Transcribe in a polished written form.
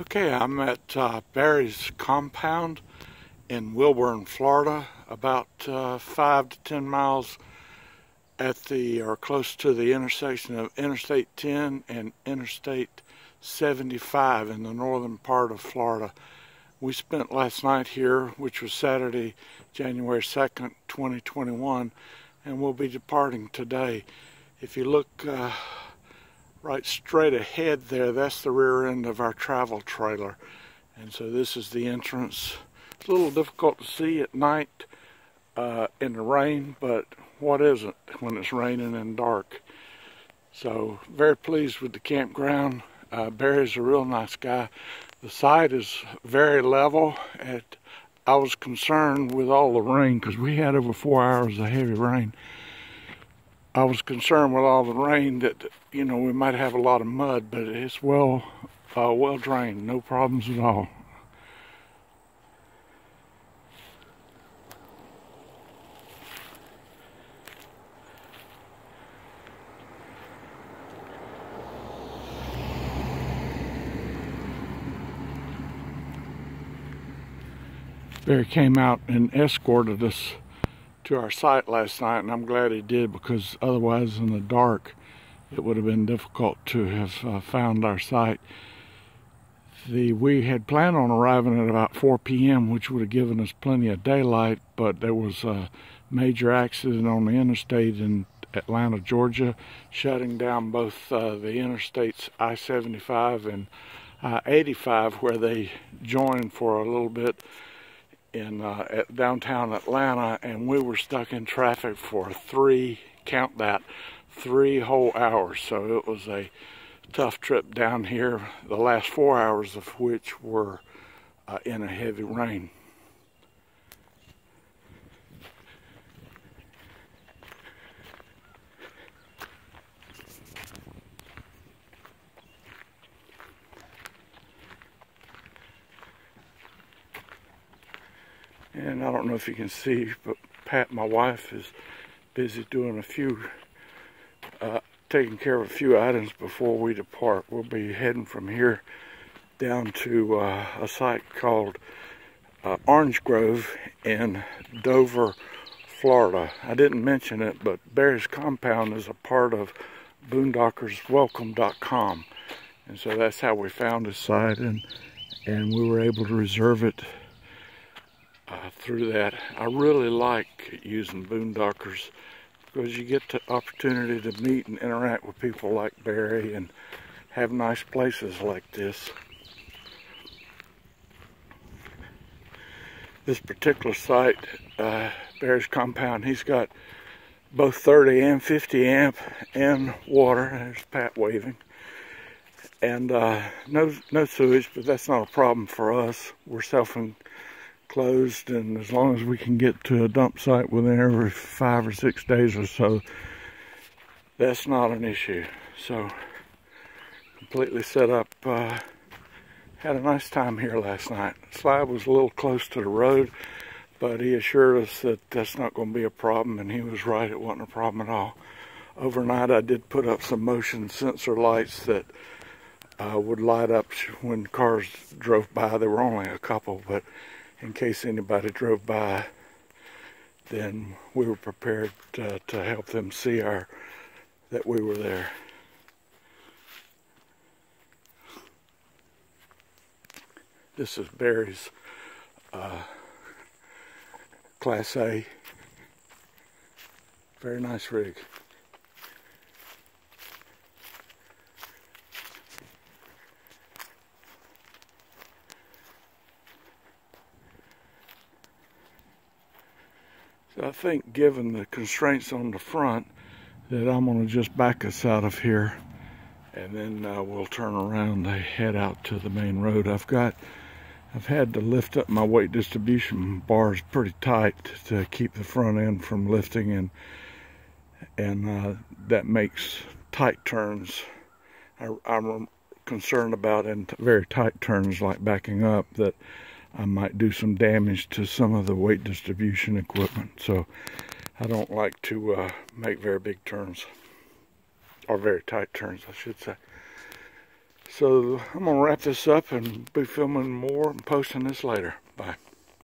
Okay, I'm at Barry's compound in Wilburn, Florida, about 5 to 10 miles at or close to the intersection of Interstate 10 and Interstate 75 in the northern part of Florida. We spent last night here, which was Saturday, January 2nd, 2021, and we'll be departing today. If you look right straight ahead there, that's the rear end of our travel trailer. And so this is the entrance. It's a little difficult to see at night in the rain, but what isn't when it's raining and dark? So very pleased with the campground. Barry's a real nice guy. The site is very level. I was concerned with all the rain because we had over 4 hours of heavy rain. I was concerned with all the rain that, you know, we might have a lot of mud, but it's well drained, no problems at all. Barry came out and escorted us to our site last night, and I'm glad he did, because otherwise in the dark it would have been difficult to have found our site. We had planned on arriving at about 4 p.m., which would have given us plenty of daylight, but there was a major accident on the interstate in Atlanta, Georgia, shutting down both the interstates I-75 and I-85, where they joined for a little bit in at downtown Atlanta, and we were stuck in traffic for 3 whole hours. So it was a tough trip down here, the last 4 hours of which were in a heavy rain. And I don't know if you can see, but Pat, my wife, is busy doing taking care of a few items before we depart. We'll be heading from here down to a site called Orange Grove in Dover, Florida. I didn't mention it, but Barry's compound is a part of Boondockerswelcome.com. And so that's how we found this site, and we were able to reserve it through that. I really like using Boondockers because you get the opportunity to meet and interact with people like Barry and have nice places like this. This particular site, Barry's compound, he's got both 30 and 50 amp and water. There's Pat waving. And no sewage, but that's not a problem for us. We're self-enclosed, and as long as we can get to a dump site within every 5 or 6 days or so, that's not an issue. So completely set up. Had a nice time here last night. The slide was a little close to the road, but he assured us that that's not going to be a problem, and he was right, it wasn't a problem at all. Overnight I did put up some motion sensor lights that would light up when cars drove by. There were only a couple, but in case anybody drove by, then we were prepared to help them see that we were there. This is Barry's Class A. Very nice rig. So I think, given the constraints on the front, that I'm going to just back us out of here, and then we'll turn around and head out to the main road. I've had to lift up my weight distribution bars pretty tight to keep the front end from lifting, and that makes tight turns. I'm concerned about, in very tight turns like backing up, that I might do some damage to some of the weight distribution equipment. So I don't like to make very big turns, or very tight turns, I should say. So I'm going to wrap this up and be filming more and posting this later. Bye.